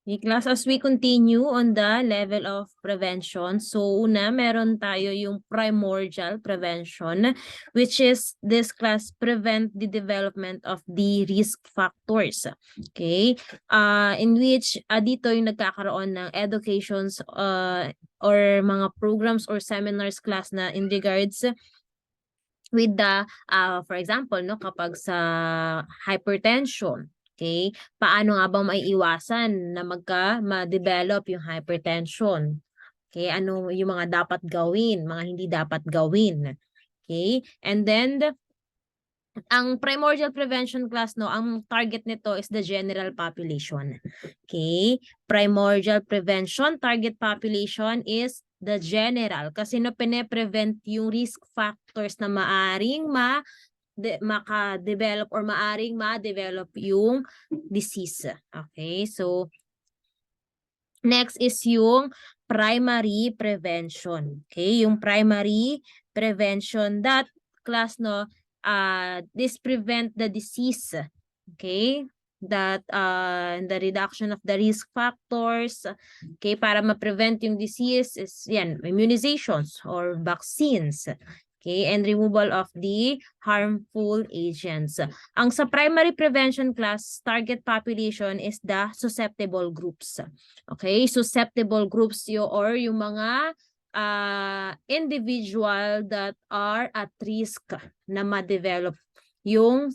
Okay, class, as we continue on the level of prevention, so una, meron tayo yung primordial prevention, which is this class prevent the development of the risk factors. Okay, in which dito yung nagkakaroon ng educations or mga programs or seminars class na in regards with the, for example, no, kapag sa hypertension. Okay? Paano nga bang maiiwasan na ma-develop yung hypertension? Okay? Ano yung mga dapat gawin, mga hindi dapat gawin? Okay? And then, ang primordial prevention class, no, ang target nito is the general population. Okay? Primordial prevention, target population is the general. Kasi no, pine-prevent yung risk factors na maaring maka-develop or maaring ma-develop yung disease. Okay, so next is yung primary prevention. Okay, yung primary prevention, that class, no, this prevent the disease. Okay, that the reduction of the risk factors. Okay, para ma-prevent yung disease is yan, immunizations or vaccines. Okay, and removal of the harmful agents. Ang sa primary prevention class, target population is the susceptible groups. Okay, susceptible groups or yung mga individual that are at risk na ma-develop yung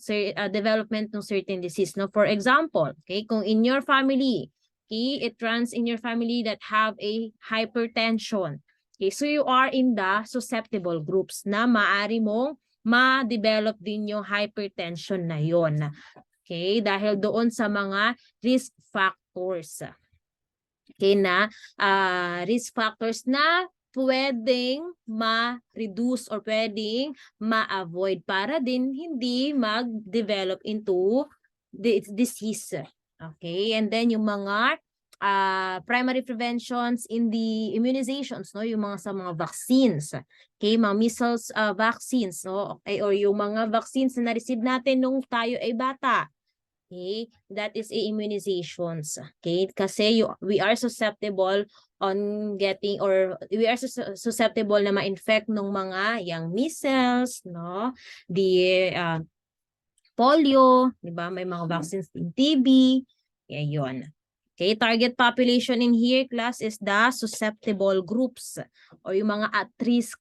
development ng certain disease. No? For example, okay, kung in your family, okay, it runs in your family that have a hypertension. Okay, so you are in the susceptible groups na maaari mong ma-develop din yung hypertension na yon. Okay, dahil doon sa mga risk factors. Okay, na risk factors na pwedeng ma-reduce or pwedeng ma-avoid para din hindi mag-develop into disease. Okay, and then yung mga primary preventions in the immunizations, no, yung mga sa mga vaccines. Okay, mga measles vaccines, no, okay, or yung mga vaccines na na-receive natin nung tayo ay bata. Okay, that is a immunizations. Okay, kasi we are susceptible on getting or we are susceptible na ma-infect ng mga yung measles, no, the polio, di ba? May mga vaccines in TB. Yun. Okay, target population in here, class, is the susceptible groups or yung mga at risk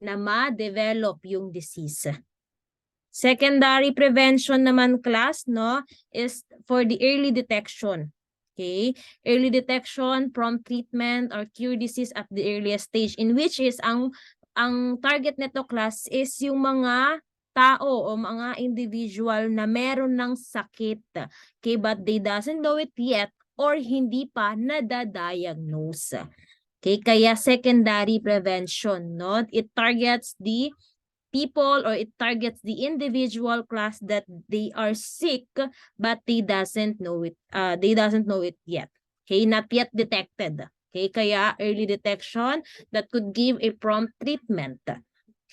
na ma-develop yung disease. Secondary prevention naman, class, no, is for the early detection. Okay, early detection, prompt treatment, or cure disease at the earliest stage, in which is ang target nito, class, is yung mga tao o mga individual na meron ng sakit, okay, but they doesn't know it yet or hindi pa nadadiagnose. Okay, kaya secondary prevention, no? It targets the people or it targets the individual class that they are sick but they doesn't know it yet. Okay, not yet detected. Okay, kaya early detection that could give a prompt treatment.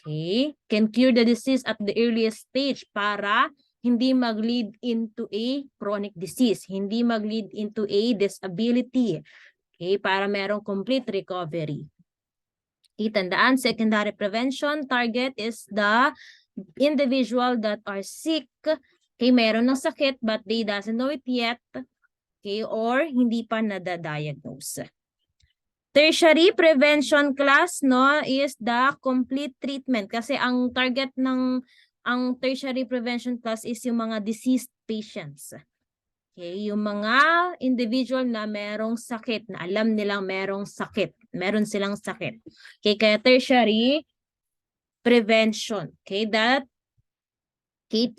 Okay, can cure the disease at the earliest stage para hindi mag-lead into a chronic disease, hindi mag-lead into a disability. Okay, para merong complete recovery. Tandaan, secondary prevention target is the individual that are sick, okay, meron ng sakit but they doesn't know it yet, okay, or hindi pa nadadiagnose. Tertiary prevention class, no, is the complete treatment kasi ang target ng tertiary prevention class is yung mga deceased patients. Okay, yung mga individual na merong sakit, na alam nilang merong sakit, meron silang sakit. Okay, kaya tertiary prevention, okay, that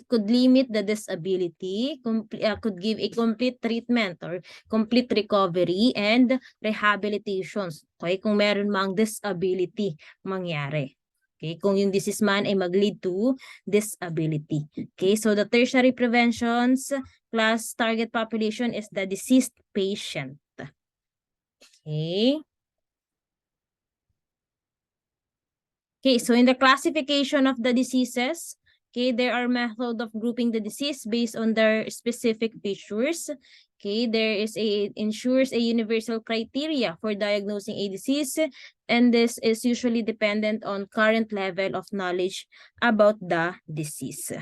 could limit the disability, could give a complete treatment or complete recovery and rehabilitations. Okay, kung meron mang disability mangyari. Okay, kung yung disease man ay mag-lead to disability. Okay, so the tertiary preventions class target population is the deceased patient. Okay. Okay, so in the classification of the diseases, okay, there are methods of grouping the disease based on their specific features. Okay, ensures a universal criteria for diagnosing a disease, and this is usually dependent on current level of knowledge about the disease.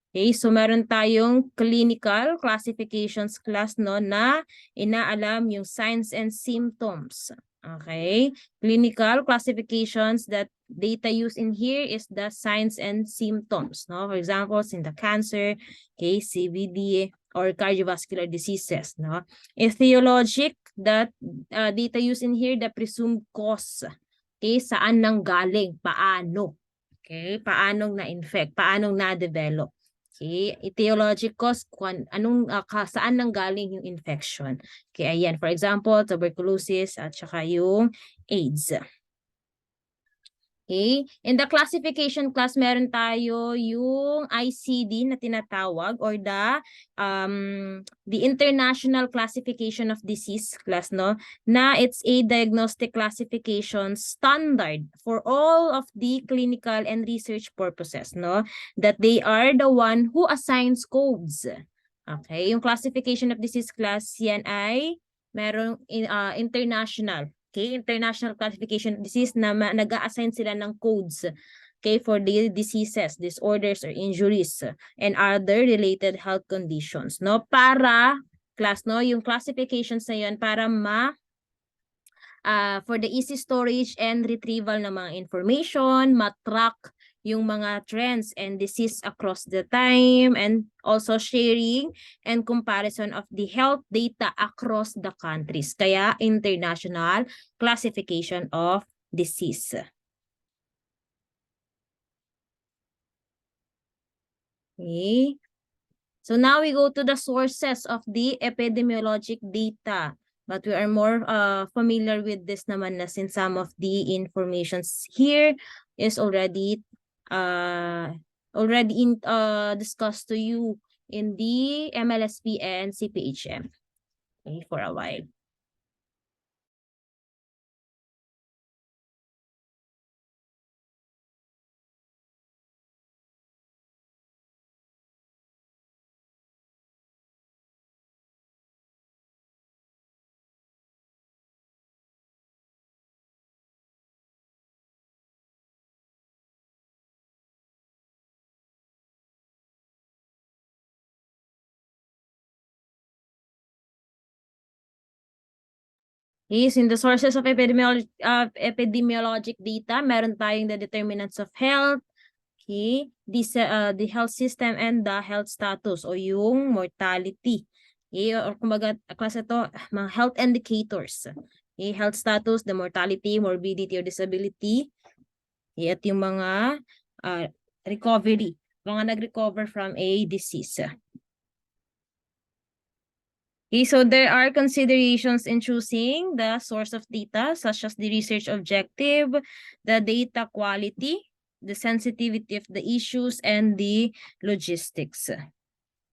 Okay, so meron tayong clinical classifications class no na inaalam yung signs and symptoms. Okay, clinical classifications that data used in here is the signs and symptoms. No, for example, in the cancer, okay, CVD or cardiovascular diseases. No, etiologic that data used in here the presumed cause. Okay, saan nanggaling, paano? Okay, paanong na-infect, paanong na-develop. Okay, etiologic cause, saan nanggaling yung infection. Okay, ayan, for example, tuberculosis at saka yung AIDS. Okay, in the classification class, meron tayo yung ICD na tinatawag or the International Classification of Disease class, no? Na it's a diagnostic classification standard for all of the clinical and research purposes, no? That they are the one who assigns codes. Okay, yung classification of disease class, yan ay merong international. Okay, international classification of disease na nag-a-assign sila ng codes, okay, for the diseases, disorders, or injuries, and other related health conditions, no? Para, no, yung classifications na yun, para for the easy storage and retrieval ng mga information, matrack yung mga trends and disease across the time, and also sharing and comparison of the health data across the countries. Kaya international classification of disease. Okay. So now we go to the sources of the epidemiologic data. But we are more familiar with this naman na since some of the informations here is already discussed to you in the MLSP and CPHM, okay, for a while. Is in the sources of epidemiologic data, meron tayong the determinants of health, okay, the health system and the health status o yung mortality. Okay, or kumbaga, klase ito, mga health indicators. Okay, health status, the mortality, morbidity or disability. Okay, at yung mga recovery, mga nag-recover from a disease. Okay, so there are considerations in choosing the source of data, such as the research objective, the data quality, the sensitivity of the issues, and the logistics.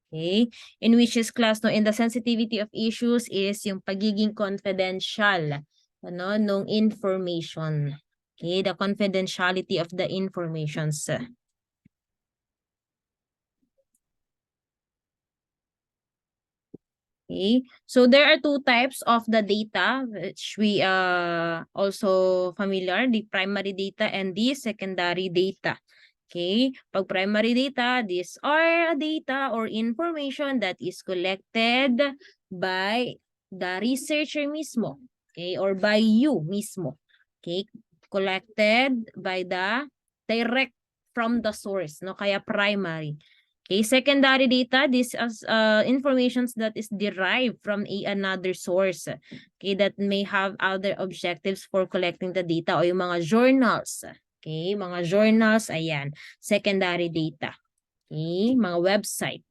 Okay, in which is class, no, in the sensitivity of issues is yung pagiging confidential, ano, nung information. Okay, the confidentiality of the informations. Okay, so there are two types of the data which we also familiar, the primary data and the secondary data. Okay, pag primary data, these are data or information that is collected by the researcher mismo, okay, or by you mismo. Okay, collected by the direct from the source, no, kaya primary. Okay, secondary data, this is informations that is derived from another source. Okay, that may have other objectives for collecting the data o yung mga journals. Okay, mga journals, ayan, secondary data. Okay, mga website.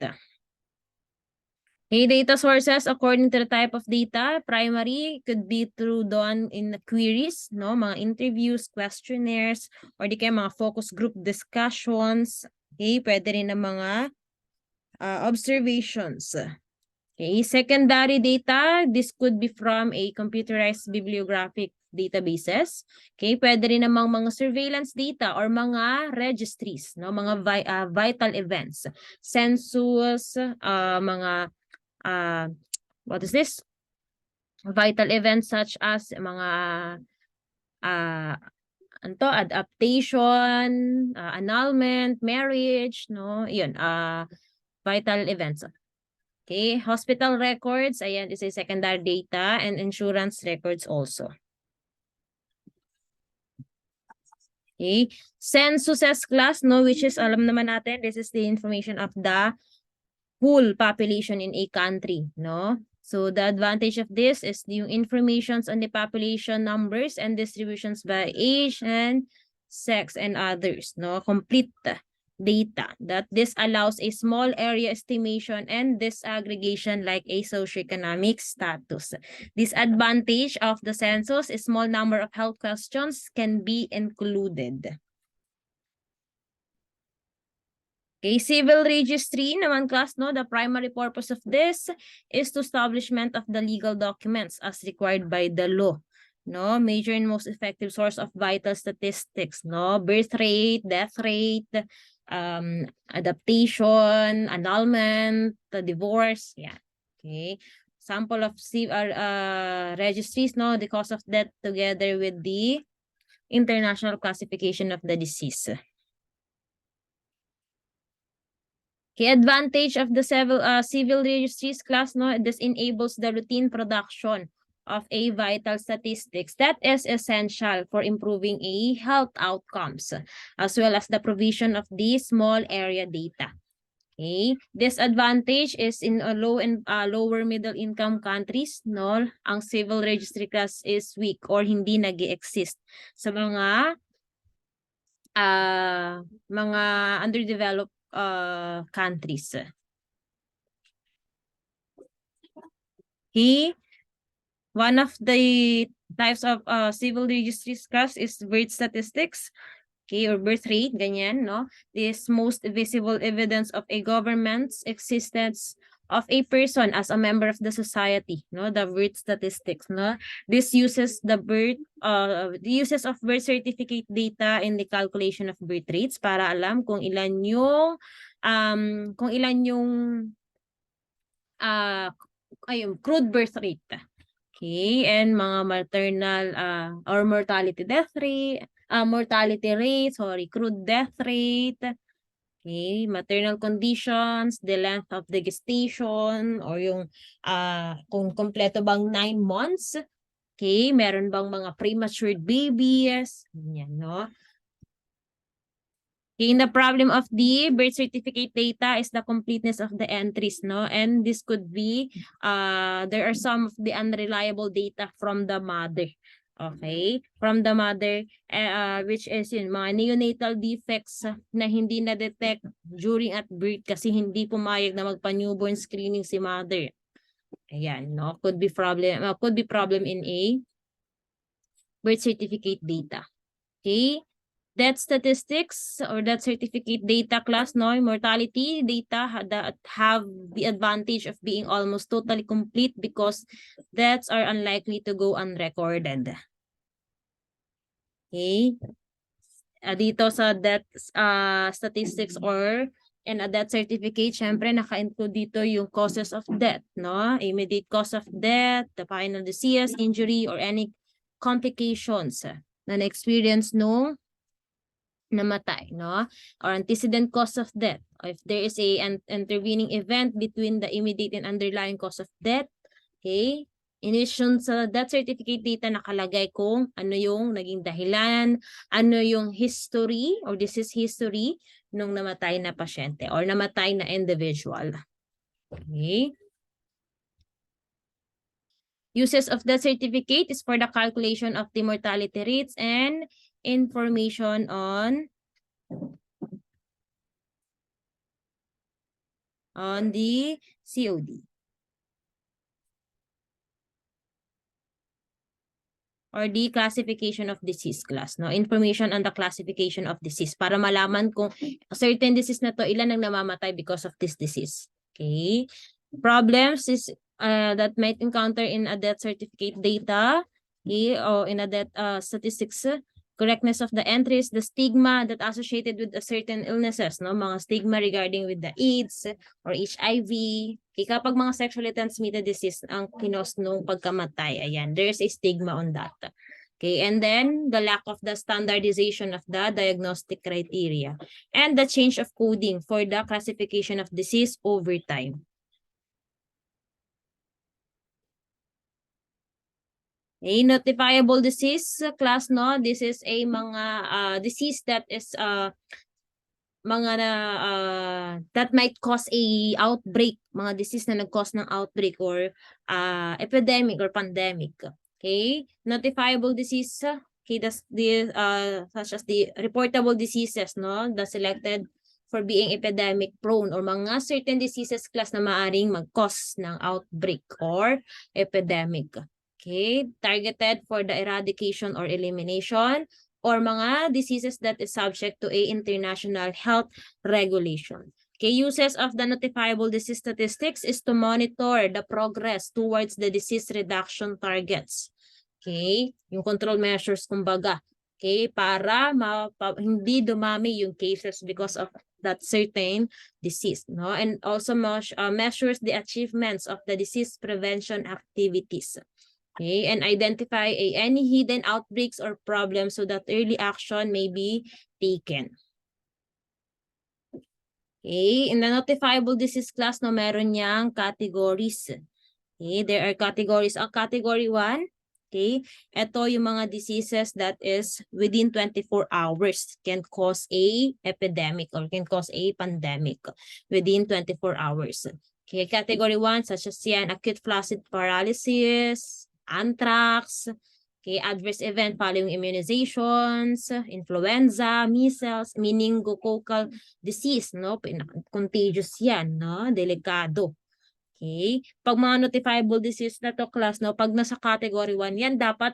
Okay, data sources according to the type of data, primary could be through done in queries, no, mga interviews, questionnaires, or di kaya mga focus group discussions. Okay, pwede rin na mga observations. Okay, secondary data, this could be from a computerized bibliographic databases. Okay, pwede rin namang mga surveillance data or mga registries, no? Mga vital events, census, mga what is this? Vital events such as mga adaptation, annulment, marriage, no? Yun, vital events. Okay, hospital records, ayan, is a secondary data, and insurance records also. Okay, census class, no, which is, alam naman natin, this is the information of the whole population in a country, no? So the advantage of this is yung informations on the population numbers and distributions by age and sex and others, no? Complete data that this allows a small area estimation and disaggregation like a socioeconomic status. Disadvantage of the census is small number of health questions can be included. Okay, civil registry naman class, no? The primary purpose of this is to establishment of the legal documents as required by the law. No, major and most effective source of vital statistics, no? Birth rate, death rate, adaptation, annulment, the divorce, yeah. Okay. Sample of registries, no? The cause of death together with the international classification of the disease. Okay, advantage of the civil registries class, no, this enables the routine production of a vital statistics that is essential for improving a health outcomes, as well as the provision of the small area data. Okay, disadvantage is in a low and lower middle income countries, no, ang civil registry class is weak or hindi nag-exist sa mga underdeveloped countries. One of the types of civil registries class is birth statistics, okay, or birth rate, ganyan, no? This most visible evidence of a government's existence of a person as a member of the society, no? The birth statistics, no? This uses the uses of birth certificate data in the calculation of birth rates para alam kung ilan yung crude birth rate. Okay, and mga maternal or mortality rate, crude death rate. Okay, maternal conditions, the length of the gestation, or yung kung kompleto bang 9 months. Okay, meron bang mga premature babies, yan, no? Okay, the problem of the birth certificate data is the completeness of the entries, no? And this could be, there are some of the unreliable data from the mother. Okay? From the mother, which is yun, mga neonatal defects na hindi na-detect during at birth kasi hindi pumayag na magpa-newborn screening si mother. Ayan, no? Could be problem in a birth certificate data. Okay? Death statistics or death certificate data class, no, mortality data that have the advantage of being almost totally complete because deaths are unlikely to go unrecorded. Okay, dito sa death statistics or and a death certificate, syempre naka-include dito yung causes of death, no, immediate cause of death, the final disease, injury, or any complications na na-experience nung namatay, no? Or antecedent cause of death. Or if there is an intervening event between the immediate and underlying cause of death, okay? In addition sa death certificate data, nakalagay kung ano yung naging dahilan, ano yung history or disease history nung namatay na pasyente or namatay na individual. Okay? Uses of death certificate is for the calculation of the mortality rates and information on the COD. Or the classification of disease class, no? Information on the classification of disease para malaman kung certain disease na to, ilan ang namamatay because of this disease. Okay? Problems is that might encounter in a death certificate data. Okay, or in a statistics, correctness of the entries, the stigma that associated with a certain illnesses, no? Mga stigma regarding with the AIDS or HIV. Okay, kapag mga sexually transmitted disease ang kinos nung pagkamatay, ayan, there's a stigma on that. Okay, and then the lack of the standardization of the diagnostic criteria and the change of coding for the classification of disease over time. A notifiable disease class, no? This is a mga disease that is mga that might cause a outbreak, mga disease na nag-cause ng outbreak or epidemic or pandemic. Okay? Notifiable disease, okay, such as the reportable diseases, no? The selected for being epidemic prone or mga certain diseases class na maaring mag-cause ng outbreak or epidemic. Okay? Targeted for the eradication or elimination or mga diseases that is subject to a international health regulation. Okay, uses of the notifiable disease statistics is to monitor the progress towards the disease reduction targets. Okay, yung control measures kumbaga. Okay, para hindi dumami yung cases because of that certain disease, no? And also measures the achievements of the disease prevention activities. Okay, and identify any hidden outbreaks or problems so that early action may be taken. Okay, in the notifiable disease class, no, meron niyang categories. Okay, there are categories. Category 1, okay, ito yung mga diseases that is within 24 hours can cause a epidemic or can cause a pandemic within 24 hours. Okay, category 1, such as yan, acute flaccid paralysis, anthrax, okay, adverse event following immunizations, influenza, measles, meningococcal disease, no? Contagious yan, no? Delikado. Okay? Pag mga notifiable disease na to class, no? Pag nasa category 1, yan dapat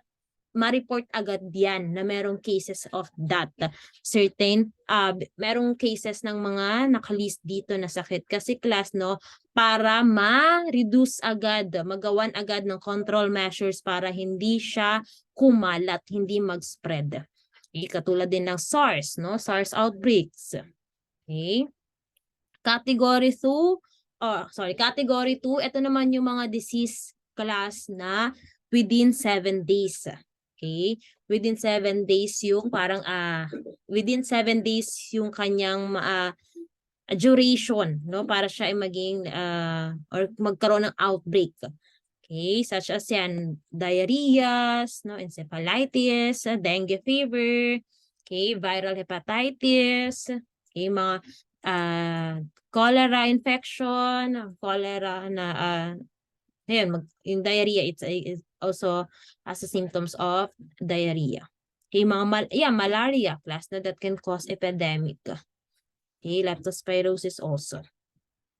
ma-report agad yan na merong cases of that certain, merong cases ng mga nakalist dito na sakit. Kasi class, no, para ma-reduce agad, magawan agad ng control measures para hindi siya kumalat, hindi mag-spread. Okay? Katulad din ng SARS, no? SARS outbreaks. Okay? Category 2, category 2, ito naman yung mga disease class na within 7 days. Okay? Within 7 days yung parang within 7 days yung kanyang duration, no, para siya ay maging or magkaroon ng outbreak. Okay, such as yan, diarrhea, no, encephalitis, dengue fever, okay, viral hepatitis, okay, mga cholera infection, cholera na yung diarrhea, it's also as a symptoms of diarrhea. Okay, mga malaria class na that can cause epidemic. Okay, leptospirosis also.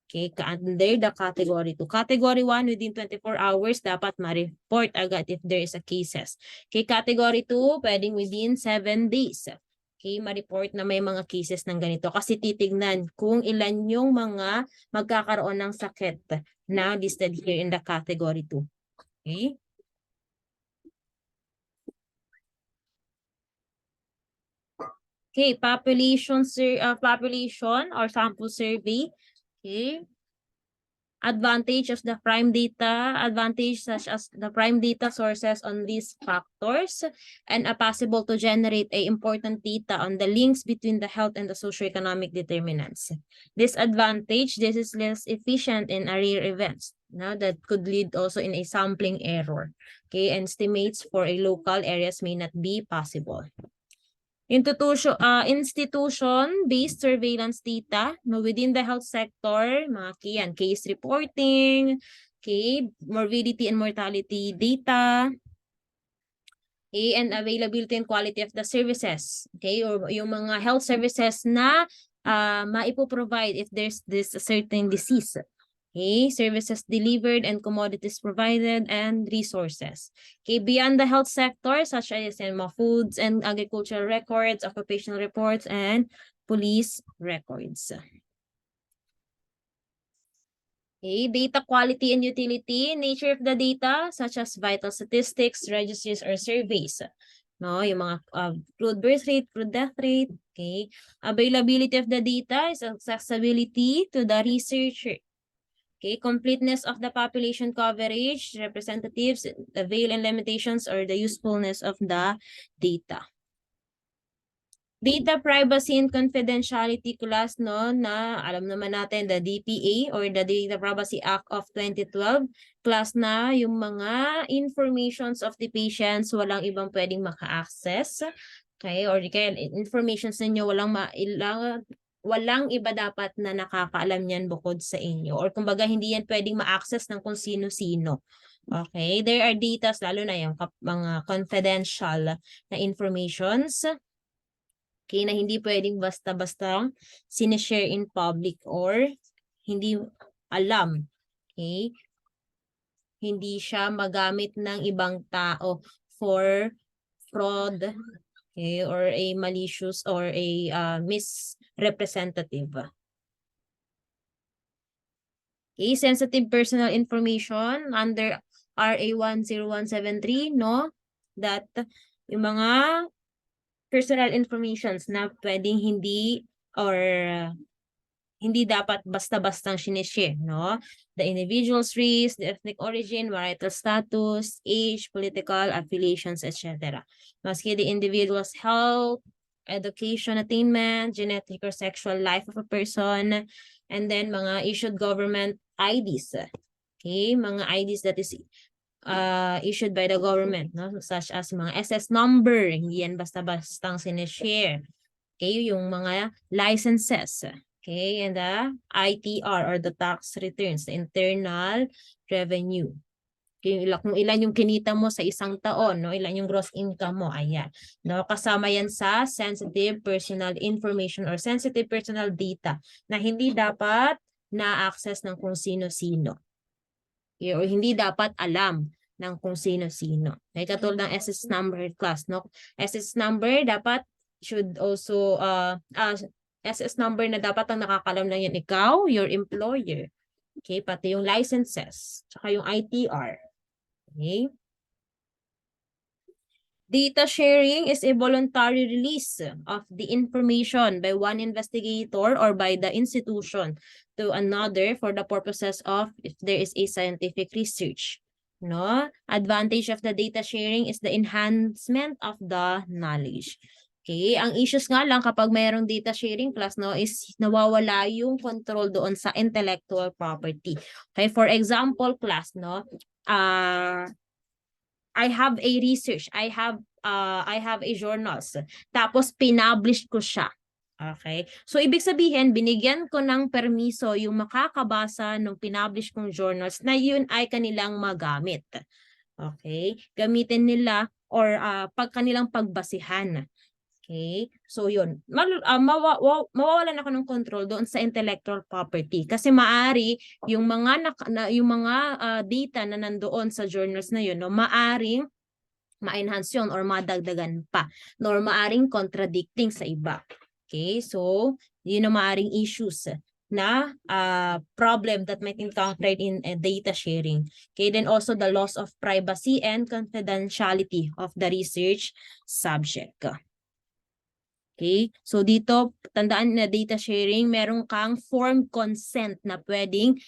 Okay, under the category 2. Category 1, within 24 hours, dapat ma-report agad if there is a cases. Okay, category 2, pwedeng within 7 days. Okay, ma-report na may mga cases ng ganito kasi titignan kung ilan yung mga magkakaroon ng sakit na listed here in the category 2. Okay? Okay, population or sample survey. Okay. Advantage of the prime data, advantage such as the prime data sources on these factors and possible to generate a important data on the links between the health and the socioeconomic determinants. Disadvantage, this is less efficient in rare events. Now that could lead also in a sampling error. Okay, and estimates for a local areas may not be possible. Institution-based surveillance data, no, within the health sector, mga case reporting, okay, morbidity and mortality data, okay, and availability and quality of the services, okay, or yung mga health services na maipo-provide if there's this certain disease. Okay, services delivered and commodities provided and resources. Okay, beyond the health sector, such as foods and agricultural records, occupational reports, and police records. Okay, data quality and utility, nature of the data, such as vital statistics, registries, or surveys. No, yung mga crude birth rate, crude death rate. Okay, availability of the data is accessibility to the researcher. Okay, completeness of the population coverage, representatives, avail and limitations, or the usefulness of the data. Data privacy and confidentiality clause, no, na alam naman natin, the DPA or the Data Privacy Act of 2012, clause na yung mga informations of the patients, walang ibang pwedeng maka-access. Okay, or kaya informations ninyo, walang iba dapat na nakakaalam niyan bukod sa inyo. Or kumbaga, hindi yan pwedeng ma-access ng kung sino-sino. Okay, there are data, lalo na yung mga confidential na informations. Okay, na hindi pwedeng basta-basta sinishare in public or hindi alam. Okay? Hindi siya magamit ng ibang tao for fraud, okay, or a malicious or a misrepresentative. Okay, sensitive personal information under RA 10173, no? That yung mga personal informations na pwedeng hindi or hindi dapat basta-bastang sinishare, no? The individual's race, the ethnic origin, marital status, age, political affiliations, etc. Maski the individual's health, education attainment, genetic or sexual life of a person, and then mga issued government IDs. Okay, mga IDs that is issued by the government, no? Such as mga SS number, hindi yan basta-bastang sinishare. Okay, yung mga licenses. Okay, and the ITR or the tax returns, the internal revenue. Okay, kung ilan yung kinita mo sa isang taon, no? Ilan yung gross income mo, ayan. No, kasama yan sa sensitive personal information or sensitive personal data na hindi dapat na-access ng kung sino-sino. Okay, or hindi dapat alam ng kung sino-sino. Okay, katulad ng SS number class, no? SS number dapat should also SS number na dapat ang nakakalam lang yan ikaw, your employer. Okay, pati yung licenses, tsaka yung ITR. Okay. Data sharing is a voluntary release of the information by one investigator or by the institution to another for the purposes of if there is a scientific research. No? Advantage of the data sharing is the enhancement of the knowledge. Okay, ang issues nga lang kapag mayroong data sharing class, no, is nawawala yung control doon sa intellectual property. Okay, for example, class, no, I have a research, I have a journals. Tapos pinublish ko siya. Okay? So ibig sabihin, binigyan ko ng permiso yung makakabasa ng pinublish kong journals na yun ay kanilang magamit. Okay? Gamitin nila or kanilang pagbasihan. Okay? So yun, mawawalan ako ng control doon sa intellectual property kasi maari yung mga data na nandoon sa journals na yun, no, maaring ma-enhance yun or madagdagan pa, no, or maaring contradicting sa iba. Okay? So, yun ang maaring issues na problem that might encountered in data sharing. Okay, then also the loss of privacy and confidentiality of the research subject. Okay? So dito, tandaan na data sharing, meron kang form consent na pwedeng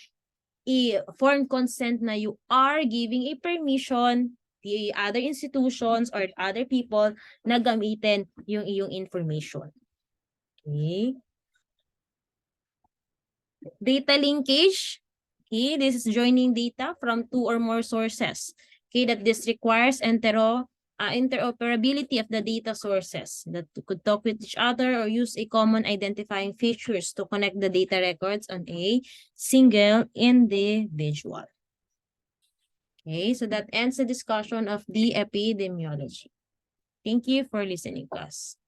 form consent na you are giving a permission the other institutions or other people na gamitin yung iyong information. Okay? Data linkage. Okay, this is joining data from two or more sources. Okay, that this requires interoperability of the data sources that could talk with each other or use a common identifying features to connect the data records on a single individual. Okay, so that ends the discussion of the epidemiology. Thank you for listening, class.